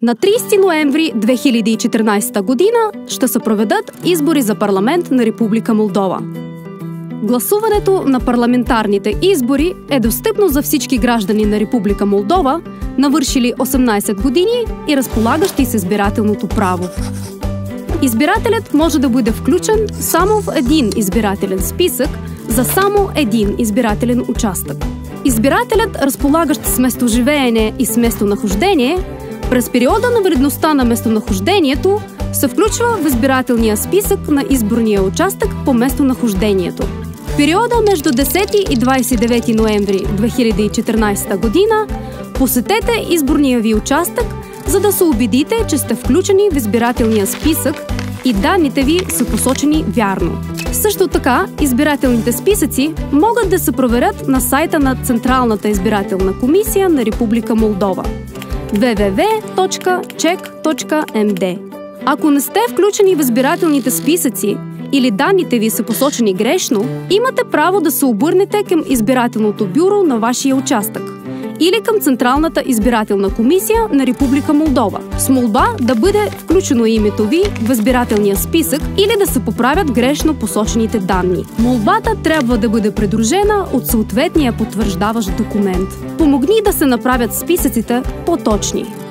На 30 ноември 2014 година ще се проведат избори за парламент на Република Молдова. Гласуването на парламентарните избори е достъпно за всички граждани на Република Молдова, навършили 18 години и разполагащи с избирателното право. Избирателят може да бъде включен само в един избирателен списък за само един избирателен участък. Избирателят, разполагащ с местоживеене и с местонахождение, през периода на валидността на местонахождението се включва в избирателния списък на изборния участък по местонахождението. В периода между 10 и 29 ноември 2014 година посетете изборния ви участък, за да се убедите, че сте включени в избирателния списък и данните ви са посочени вярно. Също така, избирателните списъци могат да се проверят на сайта на Централната избирателна комисия на Република Молдова www.cek.md. Ако не сте включени в избирателните списъци или данните ви са посочени грешно, имате право да се обърнете към избирателното бюро на вашия участък или към Централната избирателна комисия на Република Молдова с молба да бъде включено името ви в избирателния списък или да се поправят грешно посочените данни. Молбата трябва да бъде придружена от съответния потвърждаващ документ. Помогни да се направят списъците по-точни.